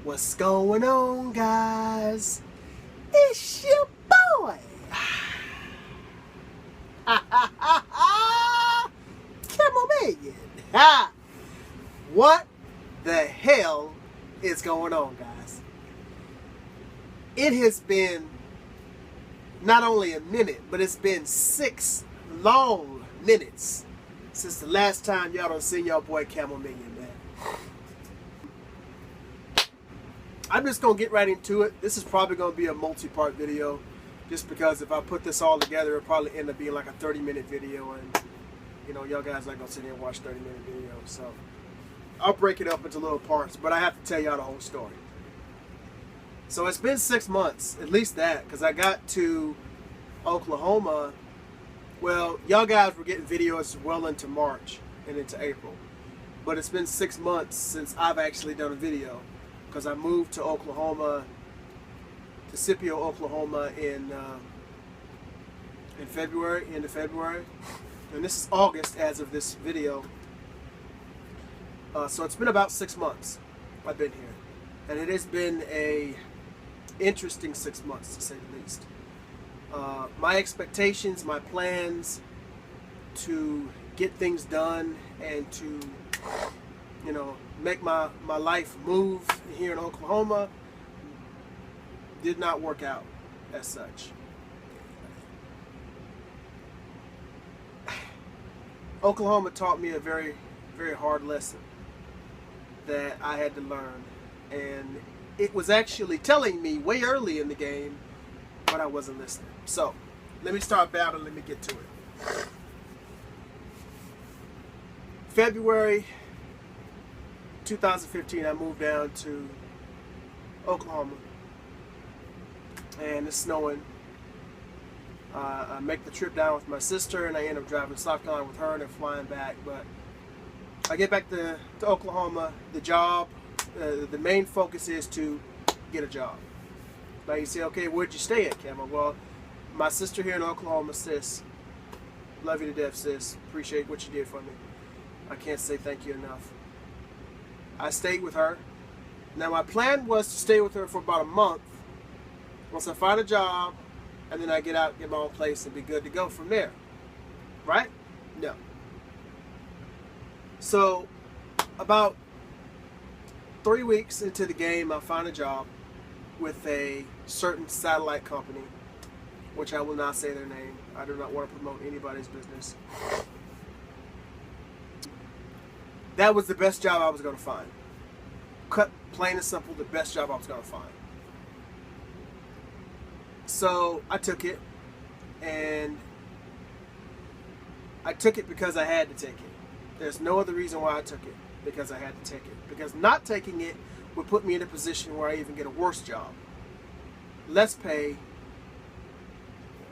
What's going on, guys? It's your boy, Camomeleon. What the hell is going on, guys? It has been not only a minute, but it's been 6 long minutes since the last time y'all done seen your boy Camomeleon, man. I'm just going to get right into it. This is probably going to be a multi-part video, just because if I put this all together, it'll probably end up being like a 30-minute video, and you know, y'all guys not going to sit here and watch 30-minute videos, so I'll break it up into little parts, but I have to tell y'all the whole story. So it's been 6 months, at least that, because I got to Oklahoma. Well, y'all guys were getting videos well into March and into April, but it's been 6 months since I've actually done a video, because I moved to Oklahoma, to Scipio, Oklahoma in February, end of February, and this is August as of this video. So it's been about 6 months I've been here, and it has been a interesting 6 months, to say the least. My expectations, my plans to get things done and to, you know, make my life move here in Oklahoma did not work out as such. Oklahoma taught me a very, very hard lesson that I had to learn, and it was actually telling me way early in the game, but I wasn't listening. So let me start back and let me get to it. February 2015, I moved down to Oklahoma, and it's snowing. I make the trip down with my sister, and I end up driving to South Carolina with her and then flying back. But I get back to Oklahoma. The job, the main focus is to get a job. Now you say, okay, where'd you stay at, Camo? Well, my sister here in Oklahoma, sis, love you to death, sis. Appreciate what you did for me. I can't say thank you enough. I stayed with her. Now my plan was to stay with her for about a month. Once I find a job, and then I get out, get my own place, and be good to go from there. Right? No. So about 3 weeks into the game, I found a job with a certain satellite company, which I will not say their name. I do not want to promote anybody's business. That was the best job I was going to find. Cut, plain and simple, the best job I was going to find. So I took it, and I took it because I had to take it. There's no other reason why I took it, because I had to take it. Because not taking it would put me in a position where I even get a worse job. Less pay,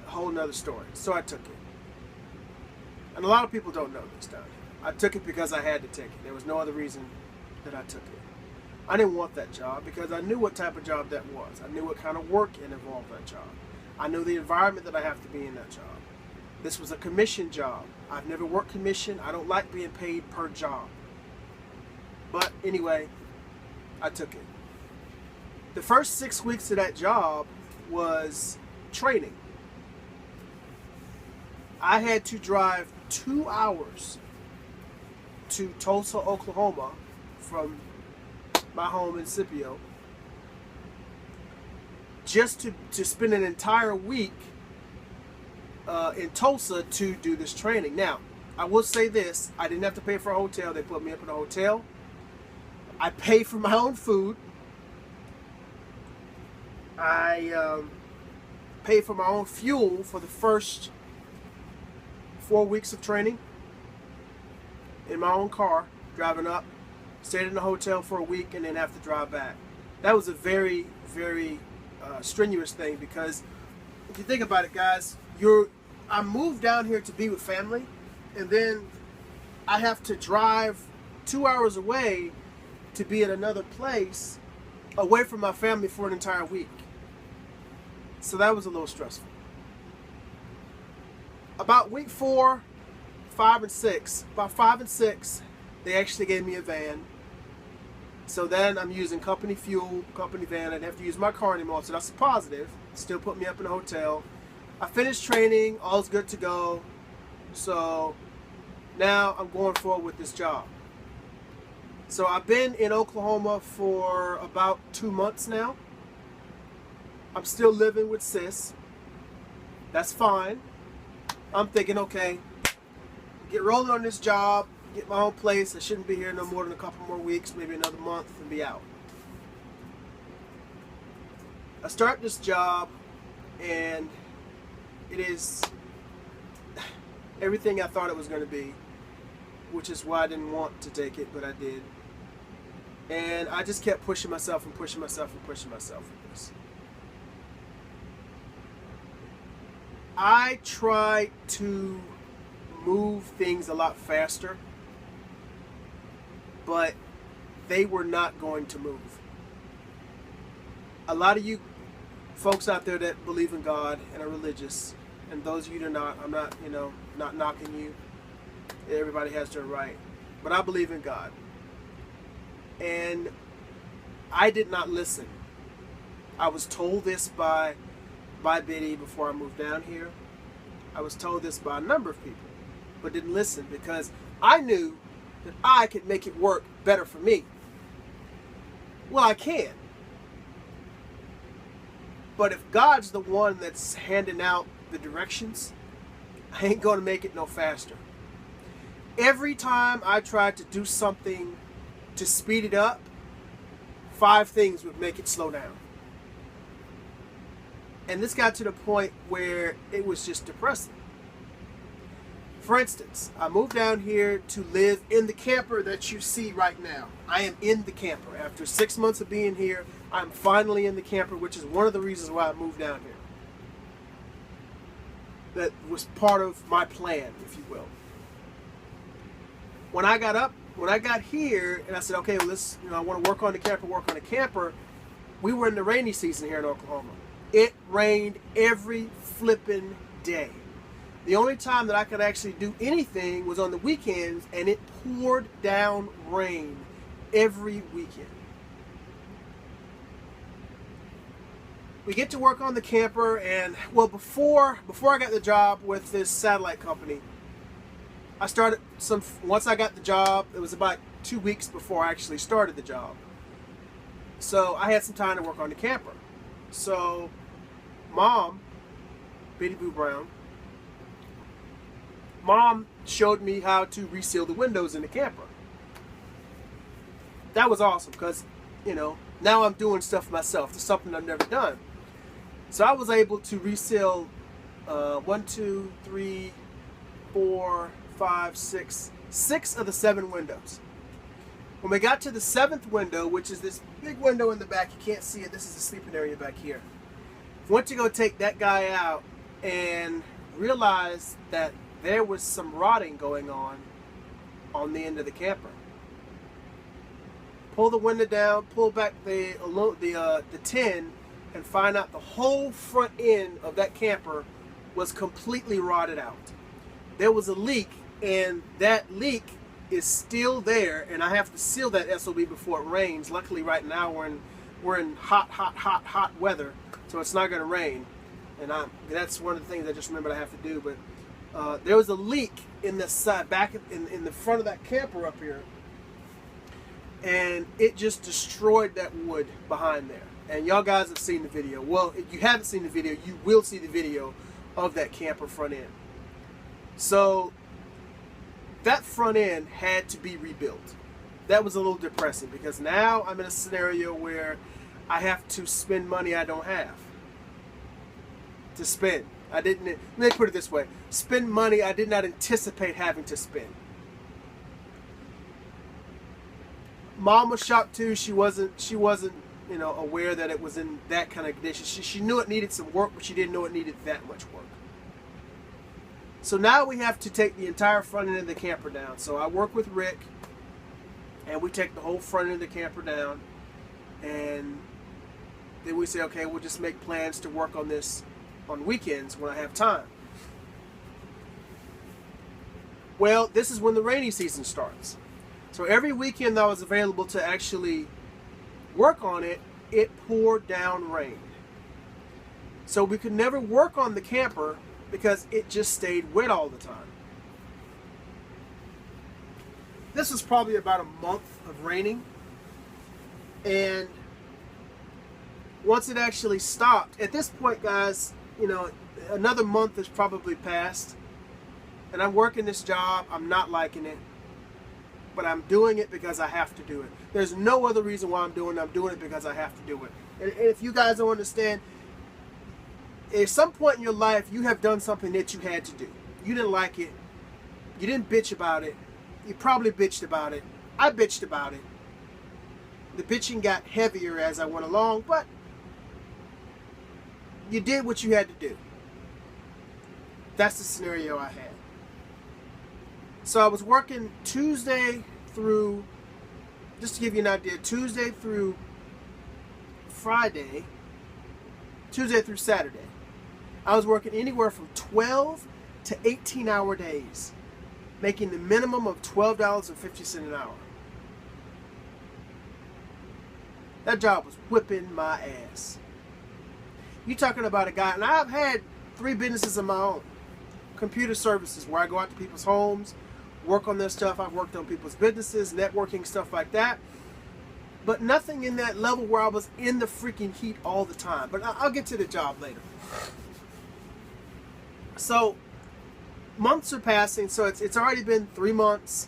a whole nother story. So I took it. And a lot of people don't know this down here. I took it because I had to take it. There was no other reason that I took it. I didn't want that job because I knew what type of job that was. I knew what kind of work it involved that job. I knew the environment that I have to be in that job. This was a commission job. I've never worked commission. I don't like being paid per job. But anyway, I took it. The first 6 weeks of that job was training. I had to drive 2 hours to Tulsa, Oklahoma from my home in Scipio, just to spend an entire week in Tulsa to do this training. Now, I will say this, I didn't have to pay for a hotel. They put me up in a hotel. I paid for my own food. I paid for my own fuel for the first 4 weeks of training in my own car, driving up, stayed in the hotel for a week, and then have to drive back. That was a very, very strenuous thing, because if you think about it, guys, I moved down here to be with family, and then I have to drive 2 hours away to be at another place away from my family for an entire week. So that was a little stressful. About week 4, 5, and 6, about 5 and 6, They actually gave me a van. So then I'm using company fuel, company van. I didn't have to use my car anymore, so that's a positive. Still put me up in a hotel. I finished training, all's good to go. So now I'm going forward with this job. So I've been in Oklahoma for about 2 months now. I'm still living with sis. That's fine. I'm thinking, okay, get rolling on this job, get my own place. I shouldn't be here no more than a couple more weeks, maybe another month, and be out. I start this job, and it is everything I thought it was going to be, which is why I didn't want to take it, but I did. And I just kept pushing myself and pushing myself and pushing myself with this. I tried to move things a lot faster, but they were not going to move. A lot of you folks out there that believe in God and are religious, and those of you that are not, I'm not, not knocking you. Everybody has their right. But I believe in God. And I did not listen. I was told this by Biddy before I moved down here. I was told this by a number of people, but didn't listen because I knew that I could make it work better for me. Well, I can. But if God's the one that's handing out the directions, I ain't going to make it no faster. Every time I tried to do something to speed it up, 5 things would make it slow down. And this got to the point where it was just depressing. For instance, I moved down here to live in the camper that you see right now. I am in the camper. After 6 months of being here, I'm finally in the camper, which is one of the reasons why I moved down here. That was part of my plan, if you will. When I got here and I said, okay, well, I want to work on the camper, we were in the rainy season here in Oklahoma. It rained every flipping day. The only time that I could actually do anything was on the weekends, and it poured down rain every weekend. We get to work on the camper, and well, before I got the job with this satellite company, once I got the job, it was about 2 weeks before I actually started the job. So I had some time to work on the camper. So Mom, Betty Boo Brown, Mom showed me how to reseal the windows in the camper. That was awesome because, now I'm doing stuff myself. It's something I've never done. So I was able to reseal 6 of the 7 windows. When we got to the 7th window, which is this big window in the back, you can't see it. This is the sleeping area back here. Went to go take that guy out and realized that there was some rotting going on the end of the camper. Pull the window down, pull back the tin, and find out the whole front end of that camper was completely rotted out. There was a leak, and that leak is still there, and I have to seal that SOB before it rains. Luckily, right now we're in hot weather, so it's not going to rain. And that's one of the things I just remembered I have to do. But there was a leak in the side, back in the front of that camper up here, and it just destroyed that wood behind there. And y'all guys have seen the video. Well, if you haven't seen the video, you will see the video of that camper front end. So that front end had to be rebuilt. That was a little depressing because now I'm in a scenario where I have to spend money I don't have to spend. Let me put it this way. Spend money I did not anticipate having to spend. Mom was shocked too. She wasn't aware that it was in that kind of condition. She knew it needed some work, but she didn't know it needed that much work. So now we have to take the entire front end of the camper down. So I work with Rick, and we take the whole front end of the camper down, and then we say, okay, we'll just make plans to work on this on weekends when I have time. Well, this is when the rainy season starts. So every weekend that I was available to actually work on it, it poured down rain. So we could never work on the camper because it just stayed wet all the time. This was probably about a month of raining. And once it actually stopped, at this point, guys, you know, another month has probably passed. And I'm working this job. I'm not liking it. But I'm doing it because I have to do it. There's no other reason why I'm doing it. I'm doing it because I have to do it. And if you guys don't understand, at some point in your life, you have done something that you had to do. You didn't like it. You didn't bitch about it. You probably bitched about it. I bitched about it. The bitching got heavier as I went along, but you did what you had to do. That's the scenario I had. So I was working Tuesday through, just to give you an idea, Tuesday through Friday, Tuesday through Saturday. I was working anywhere from 12 to 18-hour days, making the minimum of $12.50 an hour. That job was whipping my ass. You talking about a guy, and I've had 3 businesses of my own. Computer services, where I go out to people's homes, work on their stuff. I've worked on people's businesses, networking, stuff like that. But nothing in that level where I was in the freaking heat all the time. But I'll get to the job later. So months are passing. So it's already been 3 months,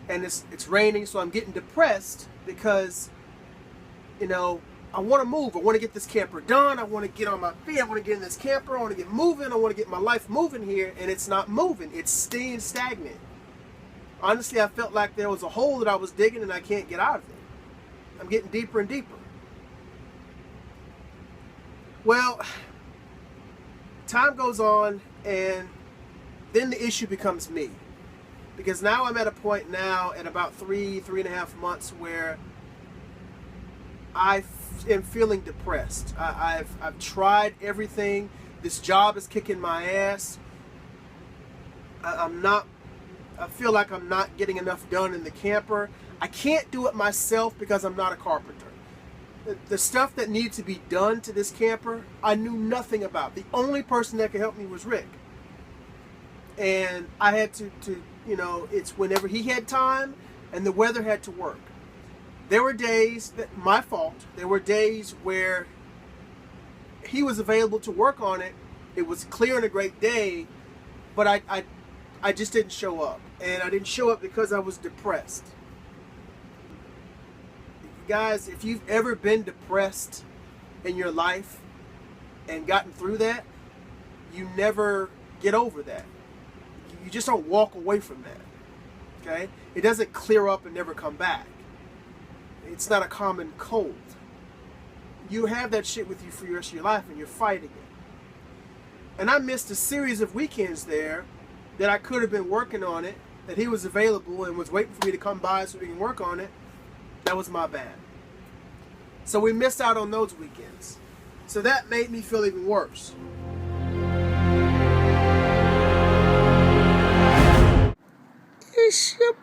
and it's raining. So I'm getting depressed because, you know, I want to move. I want to get this camper done. I want to get on my feet. I want to get in this camper. I want to get moving. I want to get my life moving here, and it's not moving. It's staying stagnant. Honestly, I felt like there was a hole that I was digging and I can't get out of it. I'm getting deeper and deeper. Well, time goes on, and then the issue becomes me. Because now I'm at a point now at about 3.5 months where I am feeling depressed. I've tried everything. This job is kicking my ass. I feel like I'm not getting enough done in the camper. I can't do it myself because I'm not a carpenter. The stuff that needs to be done to this camper, I knew nothing about. The only person that could help me was Rick. And I had to you know, it's whenever he had time and the weather had to work. There were days, that my fault, there were days where he was available to work on it. It was clear and a great day, but I just didn't show up. And I didn't show up because I was depressed. Guys, if you've ever been depressed in your life and gotten through that, you never get over that. You just don't walk away from that. Okay? It doesn't clear up and never come back. It's not a common cold. You have that shit with you for the rest of your life, and you're fighting it. And I missed a series of weekends there that I could have been working on it, that he was available and was waiting for me to come by so we can work on it. That was my bad. So we missed out on those weekends. So that made me feel even worse. It's your